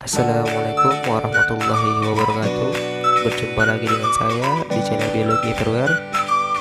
Assalamualaikum warahmatullahi wabarakatuh. Berjumpa lagi dengan saya di channel Biologi Everywhere.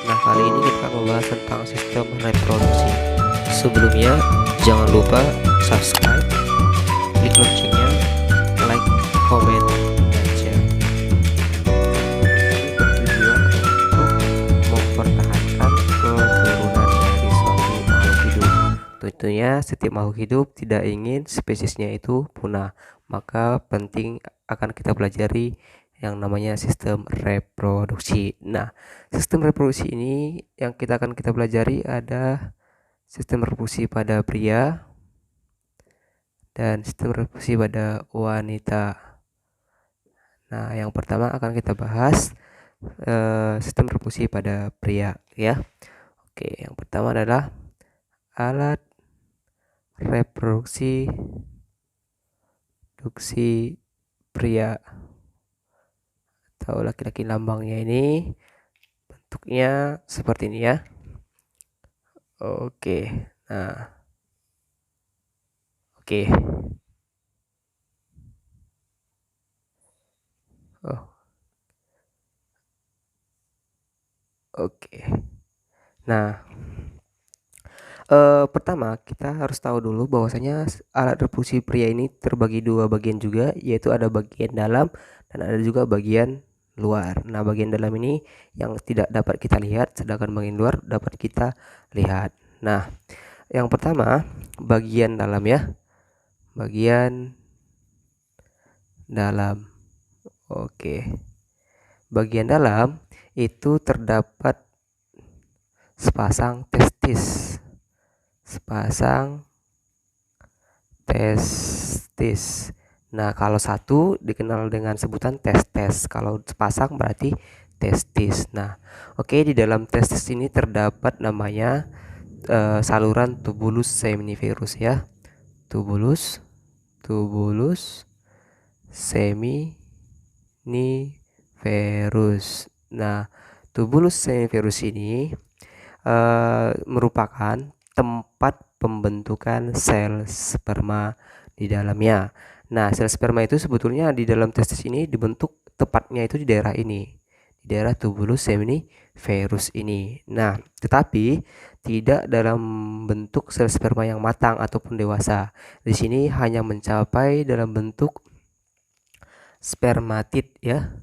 Nah, kali ini kita akan membahas tentang sistem reproduksi. Sebelumnya, jangan lupa subscribe, klik loncengnya, like, comment, dan share. Ini bertujuan untuk mempertahankan keturunan dari suatu makhluk hidup. Tentunya setiap makhluk hidup tidak ingin spesiesnya itu punah, maka penting akan kita pelajari yang namanya sistem reproduksi. Nah, sistem reproduksi ini yang kita pelajari ada sistem reproduksi pada pria dan sistem reproduksi pada wanita. Nah, yang pertama akan kita bahas sistem reproduksi pada pria ya. Oke, yang pertama adalah alat reproduksi pria atau laki-laki. Lambangnya ini bentuknya seperti ini ya. Oke, nah oke. Oke. Nah, pertama kita harus tahu dulu bahwasanya alat reproduksi pria ini terbagi dua bagian juga, yaitu ada bagian dalam dan ada juga bagian luar. Nah, bagian dalam ini yang tidak dapat kita lihat, sedangkan bagian luar dapat kita lihat. Nah, yang pertama bagian dalam ya. Bagian dalam. Oke. Bagian dalam itu terdapat sepasang testis. Nah, kalau satu dikenal dengan sebutan testes, kalau sepasang berarti testis. Nah, oke, di dalam testis ini terdapat namanya saluran tubulus seminiferus ya. Tubulus seminiferus. Nah, tubulus seminiferus ini merupakan tempat pembentukan sel sperma di dalamnya. Nah, sel sperma itu sebetulnya di dalam testis ini dibentuk tepatnya itu di daerah ini, di daerah tubulus seminiferus ini. Nah, tetapi tidak dalam bentuk sel sperma yang matang ataupun dewasa. Di sini hanya mencapai dalam bentuk spermatid ya.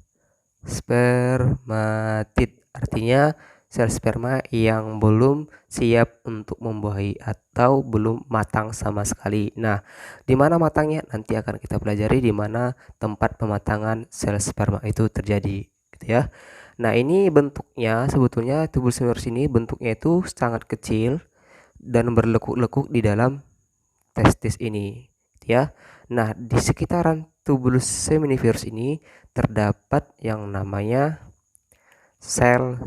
Spermatid artinya sel sperma yang belum siap untuk membuahi atau belum matang sama sekali. Nah, di mana matangnya nanti akan kita pelajari, di mana tempat pematangan sel sperma itu terjadi, gitu ya. Nah, ini bentuknya sebetulnya tubulus seminiferus ini bentuknya itu sangat kecil dan berlekuk-lekuk di dalam testis ini, gitu ya. Nah, di sekitaran tubulus seminiferus ini terdapat yang namanya sel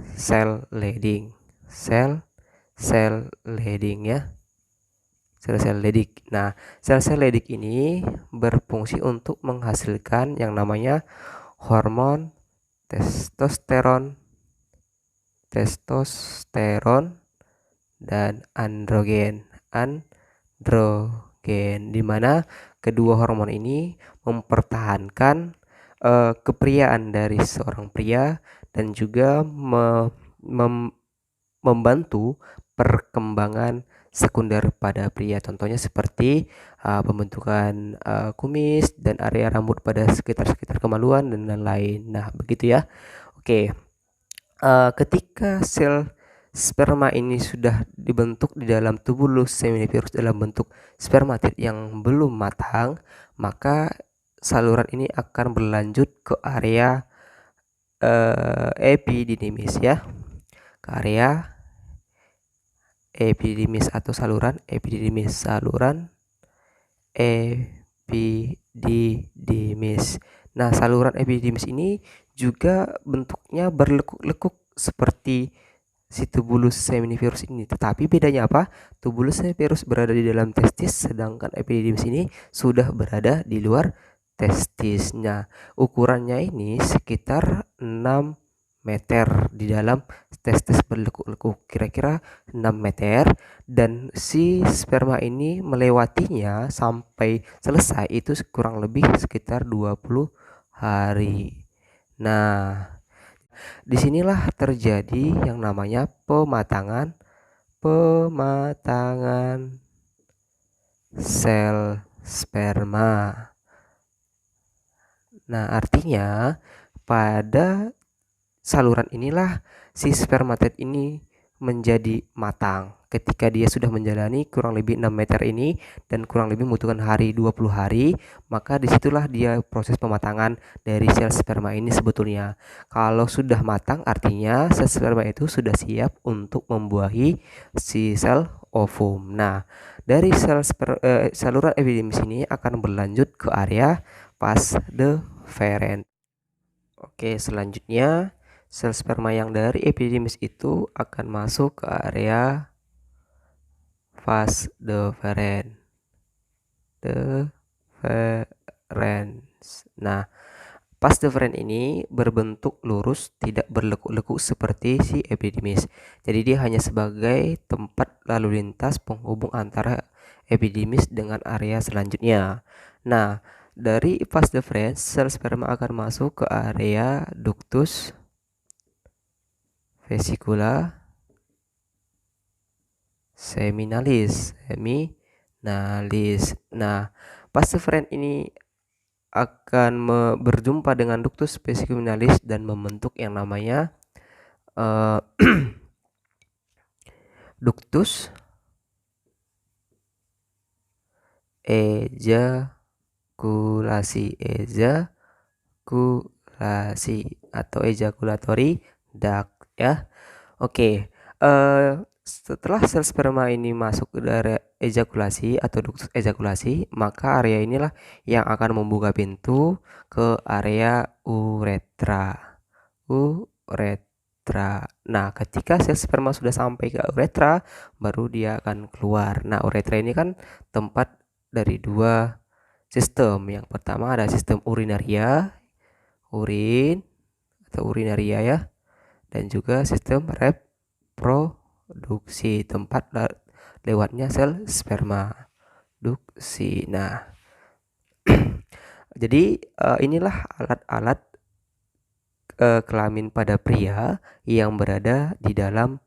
leading ya, sel leading. Nah, sel leading ini berfungsi untuk menghasilkan yang namanya hormon testosteron dan androgen, di mana kedua hormon ini mempertahankan kepriaan dari seorang pria dan juga membantu perkembangan sekunder pada pria. Contohnya seperti pembentukan kumis dan area rambut pada sekitar kemaluan dan lain-lain. Nah, begitu ya. Oke. Ketika sel sperma ini sudah dibentuk di dalam tubulus seminiferus dalam bentuk spermatid yang belum matang, maka saluran ini akan berlanjut ke area epididymis ya, ke area epididymis atau saluran epididymis, Nah, saluran epididymis ini juga bentuknya berlekuk-lekuk seperti si tubulus seminiferus ini, tetapi bedanya apa? Tubulus seminiferus berada di dalam testis, sedangkan epididymis ini sudah berada di luar testis. Nah, ukurannya ini sekitar 6 meter di dalam testis berlekuk-lekuk, kira-kira 6 meter, dan si sperma ini melewatinya sampai selesai itu kurang lebih sekitar 20 hari. Nah, disinilah terjadi yang namanya pematangan sel sperma. Nah, artinya pada saluran inilah si spermatid ini menjadi matang. Ketika dia sudah menjalani kurang lebih 6 meter ini dan kurang lebih membutuhkan 20 hari, maka disitulah dia proses pematangan dari sel sperma ini sebetulnya. Kalau sudah matang artinya sel sperma itu sudah siap untuk membuahi si sel ovum. Nah, dari saluran epididymis ini akan berlanjut ke area vas deferens. Oke, selanjutnya sel sperma yang dari epididymis itu akan masuk ke area vas deferens. Nah, vas deferens ini berbentuk lurus, tidak berlekuk-lekuk seperti si epididymis. Jadi dia hanya sebagai tempat lalu lintas penghubung antara epididymis dengan area selanjutnya. Nah, dari vas deferens sel sperma akan masuk ke area ductus vesicula seminalis. Nah, vas deferens ini akan berjumpa dengan ductus seminalis dan membentuk yang namanya ductus ejakulasi atau ejaculatory duct ya. Oke, setelah sel sperma ini masuk ke area ejakulasi atau ductus ejakulasi, maka area inilah yang akan membuka pintu ke area uretra. Nah, ketika sel sperma sudah sampai ke uretra, baru dia akan keluar. Nah, uretra ini kan tempat dari dua sistem. Yang pertama ada sistem urinaria, urin atau urinaria ya, dan juga sistem reproduksi, tempat lewatnya sel sperma duksi. Nah, jadi inilah alat-alat kelamin pada pria yang berada di dalam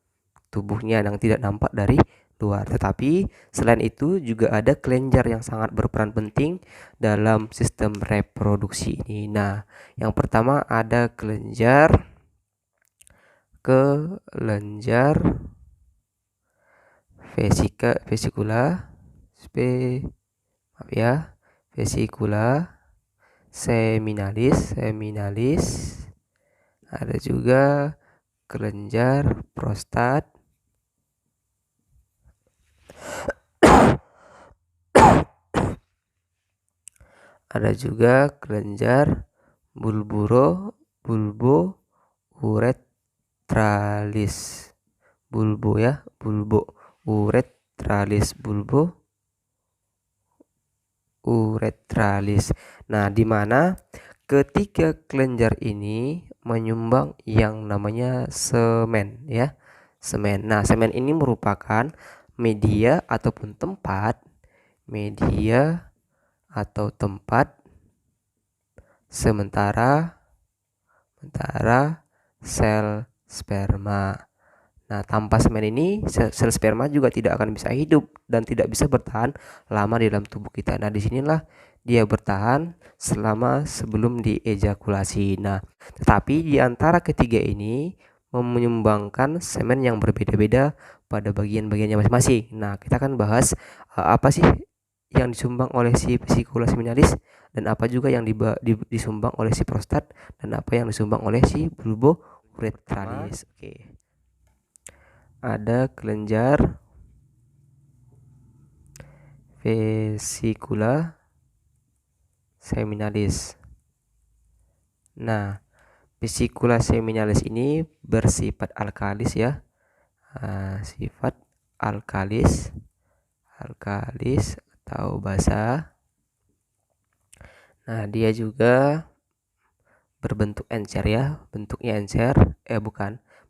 tubuhnya yang tidak nampak dari luar. Tetapi selain itu juga ada kelenjar yang sangat berperan penting dalam sistem reproduksi ini. Nah, yang pertama ada kelenjar vesikula seminalis. Ada juga kelenjar prostat. Ada juga kelenjar bulbo-uretralis. Bulbo-uretralis. Nah, di mana ketiga kelenjar ini menyumbang yang namanya semen ya. Semen. Nah, semen ini merupakan media ataupun tempat sementara sel sperma. Nah, tanpa semen ini sel sperma juga tidak akan bisa hidup dan tidak bisa bertahan lama di dalam tubuh kita. Nah, disinilah dia bertahan selama sebelum diejakulasi. Nah, tetapi di antara ketiga ini menyumbangkan semen yang berbeda-beda pada bagian-bagiannya masing-masing. Nah, kita akan bahas apa sih yang disumbang oleh si vesicula seminalis dan apa juga yang disumbang oleh si prostat dan apa yang disumbang oleh si bulbo uretralis. Oke. Ada kelenjar vesicula seminalis. Nah, vesicula seminalis ini bersifat alkalis ya. Sifat alkalis atau basa. Nah, dia juga berbentuk encer ya, bentuknya encer,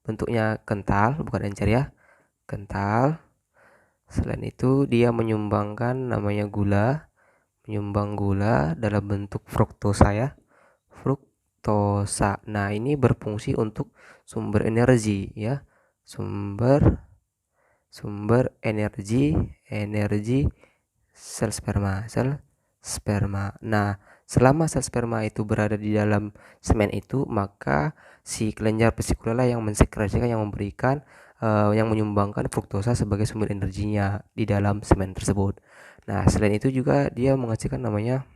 bentuknya kental, bukan encer ya, kental. Selain itu dia menyumbangkan namanya gula, menyumbang gula dalam bentuk fruktosa ya, fruktosa. Nah, ini berfungsi untuk sumber energi ya, sumber energi sel sperma. Nah, selama sel sperma itu berada di dalam semen itu, maka si kelenjar vesikular yang mensekresikan, yang memberikan yang menyumbangkan fruktosa sebagai sumber energinya di dalam semen tersebut. Nah, selain itu juga dia menghasilkan namanya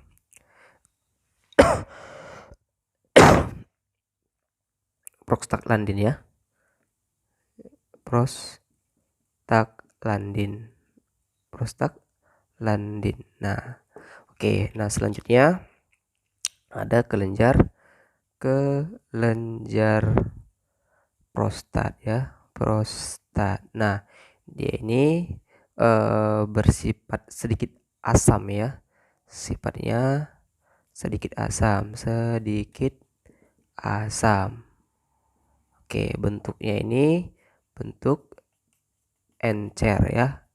prostaglandin ya, prostaglandin. Nah, oke. Nah, selanjutnya ada kelenjar prostat ya, prostat. Nah, dia ini bersifat sedikit asam ya, sifatnya sedikit asam. Oke, bentuknya ini bentuk encer ya,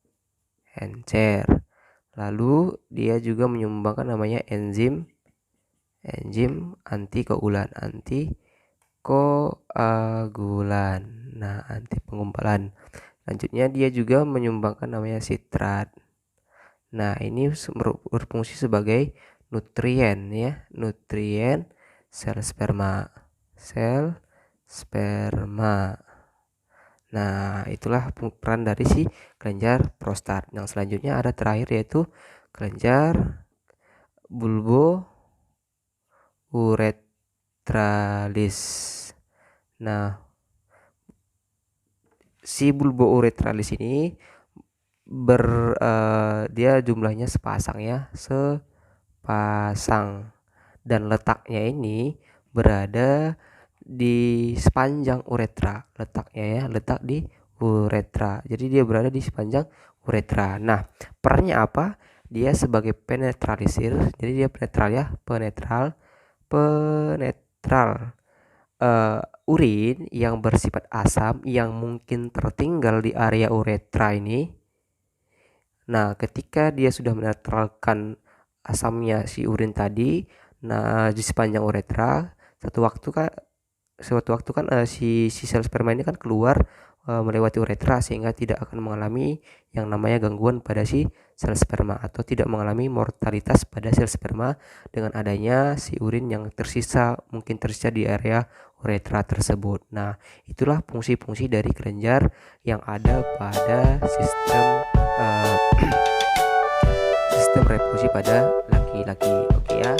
encer. Lalu dia juga menyumbangkan namanya enzim antikoagulan, nah, anti penggumpalan. Selanjutnya dia juga menyumbangkan namanya sitrat. Nah, ini berfungsi sebagai nutrien ya, nutrien sel sperma. Nah, itulah peran dari si kelenjar prostat. Yang selanjutnya ada terakhir yaitu kelenjar bulbouretralis. Nah, si bulbouretralis ini dia jumlahnya sepasang ya, sepasang, dan letaknya ini berada di sepanjang uretra, letaknya ya, letak di uretra. Jadi dia berada di sepanjang uretra. Nah, perannya apa? Dia sebagai penetralisir. Jadi dia penetral ya, penetral urin yang bersifat asam yang mungkin tertinggal di area uretra ini. Nah, ketika dia sudah menetralkan asamnya si urin tadi, nah di sepanjang uretra, suatu waktu kan si sel sperma ini kan keluar melewati uretra, sehingga tidak akan mengalami yang namanya gangguan pada si sel sperma atau tidak mengalami mortalitas pada sel sperma dengan adanya si urin yang mungkin tersisa di area uretra tersebut. Nah, itulah fungsi-fungsi dari kelenjar yang ada pada sistem reproduksi pada laki-laki. Oke ya.